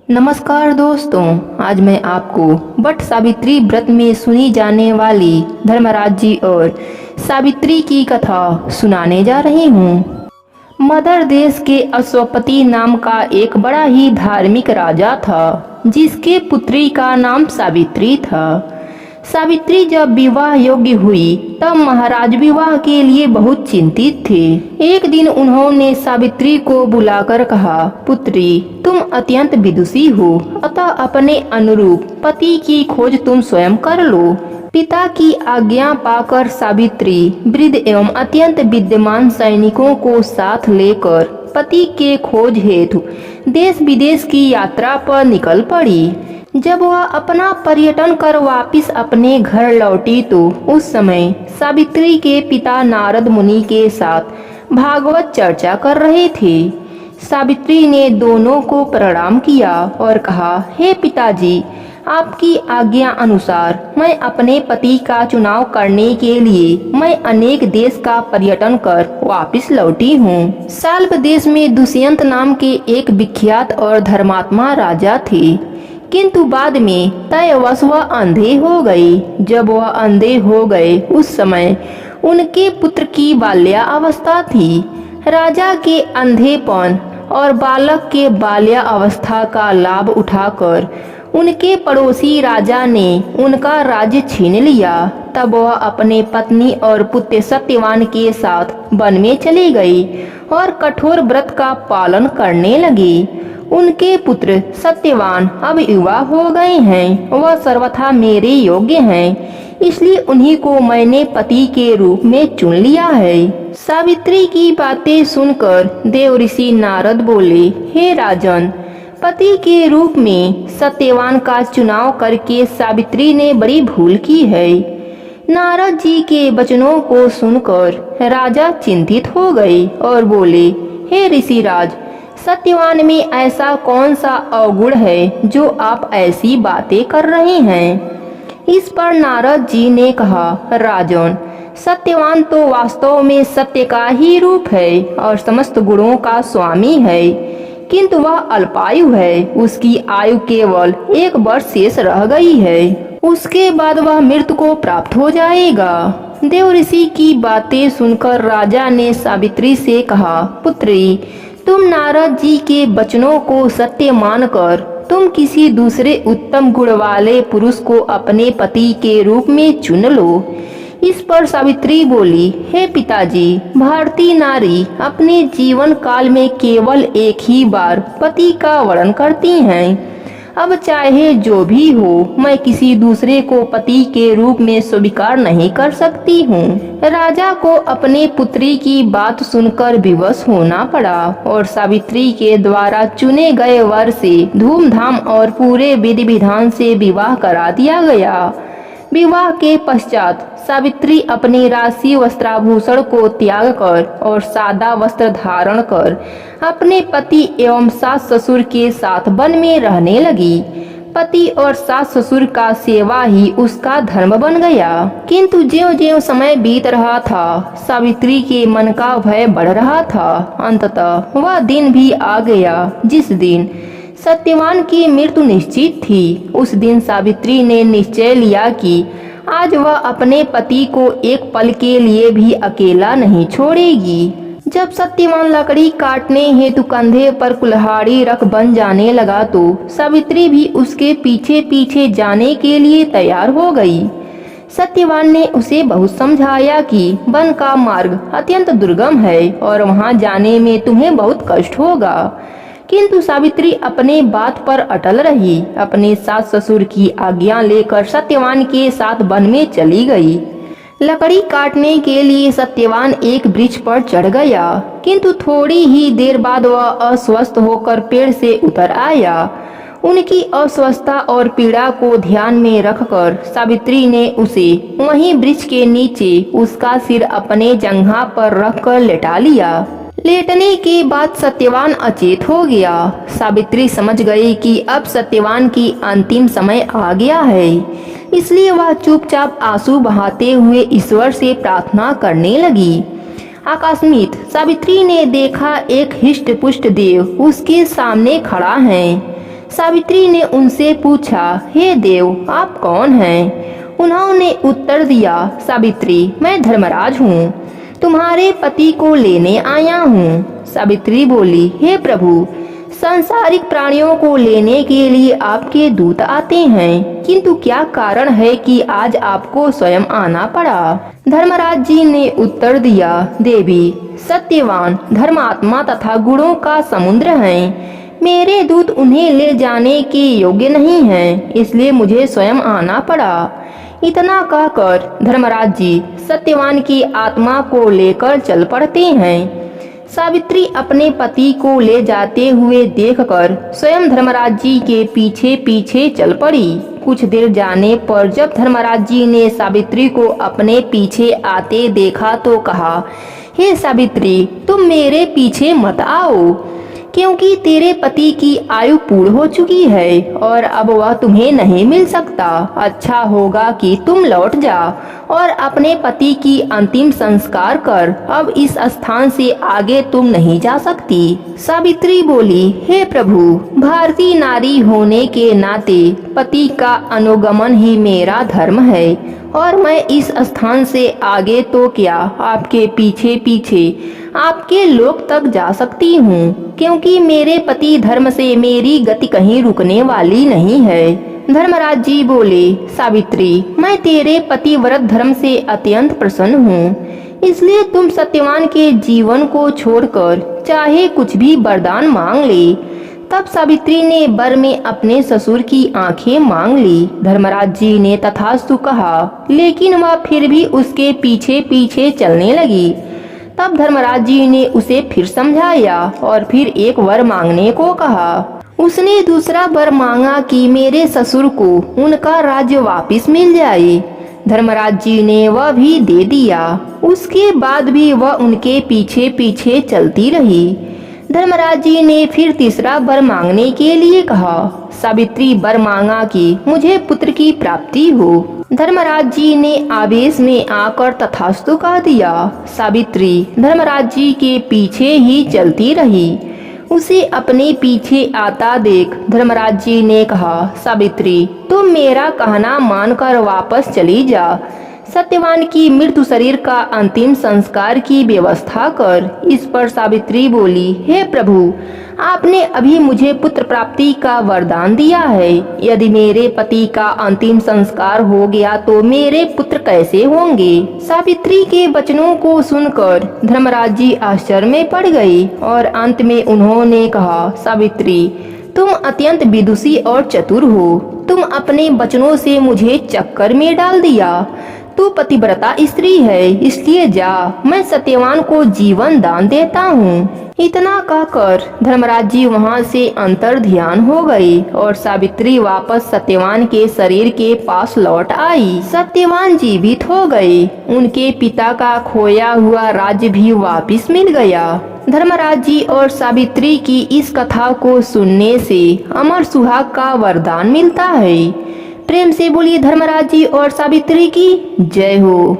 नमस्कार दोस्तों, आज मैं आपको वट सावित्री व्रत में सुनी जाने वाली धर्मराज जी और सावित्री की कथा सुनाने जा रही हूँ। मदर देश के अश्वपति नाम का एक बड़ा ही धार्मिक राजा था, जिसके पुत्री का नाम सावित्री था। सावित्री जब विवाह योग्य हुई तब महाराज विवाह के लिए बहुत चिंतित थे। एक दिन उन्होंने सावित्री को बुलाकर कहा, पुत्री, तुम अत्यंत विदुषी हो, अतः अपने अनुरूप पति की खोज तुम स्वयं कर लो। पिता की आज्ञा पाकर सावित्री वृद्ध एवं अत्यंत विद्यमान सैनिकों को साथ लेकर पति के खोज हेतु देश विदेश की यात्रा पर निकल पड़ी। जब वह अपना पर्यटन कर वापिस अपने घर लौटी तो उस समय सावित्री के पिता नारद मुनि के साथ भागवत चर्चा कर रहे थे। सावित्री ने दोनों को प्रणाम किया और कहा, हे पिताजी, आपकी आज्ञा अनुसार मैं अपने पति का चुनाव करने के लिए मैं अनेक देश का पर्यटन कर वापिस लौटी हूँ। साल्व देश में दुष्यंत नाम के एक विख्यात और धर्मात्मा राजा थे, किंतु बाद में तयवश वह अंधे हो गए। जब वह अंधे हो गए उस समय उनके पुत्र की बाल्यावस्था थी। राजा के अंधेपन और बालक के बाल्यावस्था का लाभ उठाकर उनके पड़ोसी राजा ने उनका राज्य छीन लिया। तब वह अपने पत्नी और पुत्र सत्यवान के साथ वन में चली गई और कठोर व्रत का पालन करने लगी। उनके पुत्र सत्यवान अब युवा हो गए हैं, वह सर्वथा मेरे योग्य हैं, इसलिए उन्हीं को मैंने पति के रूप में चुन लिया है। सावित्री की बातें सुनकर देव ऋषि नारद बोले, हे राजन, पति के रूप में सत्यवान का चुनाव करके सावित्री ने बड़ी भूल की है। नारद जी के वचनों को सुनकर राजा चिंतित हो गए और बोले, हे ऋषिराज, सत्यवान में ऐसा कौन सा अवगुण है जो आप ऐसी बातें कर रहे हैं। इस पर नारद जी ने कहा, राजन, सत्यवान तो वास्तव में सत्य का ही रूप है और समस्त गुणों का स्वामी है, किंतु वह अल्पायु है। उसकी आयु केवल 1 वर्ष शेष रह गई है, उसके बाद वह मृत्यु को प्राप्त हो जाएगा। देव ऋषि की बातें सुनकर राजा ने सावित्री से कहा, पुत्री, तुम नारद जी के वचनों को सत्य मानकर तुम किसी दूसरे उत्तम गुण वाले पुरुष को अपने पति के रूप में चुन लो। इस पर सावित्री बोली, हे पिताजी, भारतीय नारी अपने जीवन काल में केवल एक ही बार पति का वर्ण करती हैं। अब चाहे जो भी हो, मैं किसी दूसरे को पति के रूप में स्वीकार नहीं कर सकती हूँ। राजा को अपने पुत्री की बात सुनकर विवश होना पड़ा और सावित्री के द्वारा चुने गए वर से धूमधाम और पूरे विधि विधान से विवाह करा दिया गया। विवाह के पश्चात सावित्री अपने राशि वस्त्राभूषण को त्याग कर और सादा वस्त्र धारण कर अपने पति एवं सास ससुर के साथ वन में रहने लगी। पति और सास ससुर का सेवा ही उसका धर्म बन गया। किंतु ज्यों-ज्यों समय बीत रहा था, सावित्री के मन का भय बढ़ रहा था। अंततः वह दिन भी आ गया जिस दिन सत्यवान की मृत्यु निश्चित थी। उस दिन सावित्री ने निश्चय लिया कि आज वह अपने पति को एक पल के लिए भी अकेला नहीं छोड़ेगी। जब सत्यवान लकड़ी काटने हेतु कंधे पर कुल्हाड़ी रख बन जाने लगा तो सावित्री भी उसके पीछे पीछे जाने के लिए तैयार हो गई। सत्यवान ने उसे बहुत समझाया कि वन का मार्ग अत्यंत दुर्गम है और वहां जाने में तुम्हें बहुत कष्ट होगा, किंतु सावित्री अपने बात पर अटल रही। अपने सास ससुर की आज्ञा लेकर सत्यवान के साथ वन में चली गई। लकड़ी काटने के लिए सत्यवान एक वृक्ष पर चढ़ गया, किंतु थोड़ी ही देर बाद वह अस्वस्थ होकर पेड़ से उतर आया। उनकी अस्वस्थता और पीड़ा को ध्यान में रखकर सावित्री ने उसे वहीं वृक्ष के नीचे उसका सिर अपने जंघा पर रखकर लेटा लिया। लेटने के बाद सत्यवान अचेत हो गया। सावित्री समझ गई कि अब सत्यवान की अंतिम समय आ गया है, इसलिए वह चुपचाप आंसू बहाते हुए ईश्वर से प्रार्थना करने लगी। आकस्मिक सावित्री ने देखा एक हिष्ट पुष्ट देव उसके सामने खड़ा है। सावित्री ने उनसे पूछा, हे देव, आप कौन हैं? उन्होंने उत्तर दिया, सावित्री, मैं धर्मराज हूँ, तुम्हारे पति को लेने आया हूँ। सावित्री बोली, हे प्रभु, सांसारिक प्राणियों को लेने के लिए आपके दूत आते हैं, किंतु क्या कारण है कि आज आपको स्वयं आना पड़ा? धर्मराज जी ने उत्तर दिया, देवी, सत्यवान, धर्मात्मा तथा गुणों का समुद्र हैं। मेरे दूत उन्हें ले जाने के योग्य नहीं हैं, इसलिए मुझे स्वयं आना पड़ा। इतना कहकर धर्मराज जी सत्यवान की आत्मा को लेकर चल पड़ते हैं। सावित्री अपने पति को ले जाते हुए देखकर स्वयं धर्मराज जी के पीछे पीछे चल पड़ी। कुछ देर जाने पर जब धर्मराज जी ने सावित्री को अपने पीछे आते देखा तो कहा, हे सावित्री, तुम मेरे पीछे मत आओ, क्योंकि तेरे पति की आयु पूर्ण हो चुकी है और अब वह तुम्हें नहीं मिल सकता। अच्छा होगा कि तुम लौट जाओ और अपने पति की अंतिम संस्कार कर। अब इस स्थान से आगे तुम नहीं जा सकती। सावित्री बोली, हे प्रभु, भारतीय नारी होने के नाते पति का अनुगमन ही मेरा धर्म है और मैं इस स्थान से आगे तो क्या आपके पीछे पीछे आपके लोक तक जा सकती हूँ, क्योंकि मेरे पति धर्म से मेरी गति कहीं रुकने वाली नहीं है। धर्मराज जी बोले, सावित्री, मैं तेरे पतिव्रत धर्म से अत्यंत प्रसन्न हूँ, इसलिए तुम सत्यवान के जीवन को छोड़कर चाहे कुछ भी वरदान मांग ले। तब सावित्री ने वर में अपने ससुर की आंखें मांग ली। धर्मराज जी ने तथास्तु कहा, लेकिन वह फिर भी उसके पीछे पीछे चलने लगी। तब धर्मराज जी ने उसे फिर समझाया और फिर एक वर मांगने को कहा। उसने दूसरा वर मांगा कि मेरे ससुर को उनका राज्य वापस मिल जाए। धर्मराज जी ने वह भी दे दिया। उसके बाद भी वह उनके पीछे पीछे चलती रही। धर्मराज जी ने फिर तीसरा वर मांगने के लिए कहा। सावित्री वर मांगा कि मुझे पुत्र की प्राप्ति हो। धर्मराज जी ने आवेश में आकर तथास्तु कह दिया। सावित्री धर्मराज जी के पीछे ही चलती रही। उसे अपने पीछे आता देख धर्मराज जी ने कहा, सावित्री, तुम मेरा कहना मानकर वापस चली जा। सत्यवान की मृत्यु शरीर का अंतिम संस्कार की व्यवस्था कर। इस पर सावित्री बोली, हे प्रभु, आपने अभी मुझे पुत्र प्राप्ति का वरदान दिया है। यदि मेरे पति का अंतिम संस्कार हो गया तो मेरे पुत्र कैसे होंगे? सावित्री के वचनों को सुनकर धर्मराज जी आश्चर्य में पड़ गए और अंत में उन्होंने कहा, सावित्री, तुम अत्यंत विदुषी और चतुर हो। तुम अपने वचनों से मुझे चक्कर में डाल दिया। तू पतिव्रता स्त्री है, इसलिए जा, मैं सत्यवान को जीवन दान देता हूँ। इतना कहकर धर्मराज जी वहाँ से अंतर ध्यान हो गए और सावित्री वापस सत्यवान के शरीर के पास लौट आई। सत्यवान जीवित हो गए। उनके पिता का खोया हुआ राज्य भी वापस मिल गया। धर्मराज जी और सावित्री की इस कथा को सुनने से अमर सुहाग का वरदान मिलता है। प्रेम से बोलिए धर्मराज जी और सावित्री की जय हो।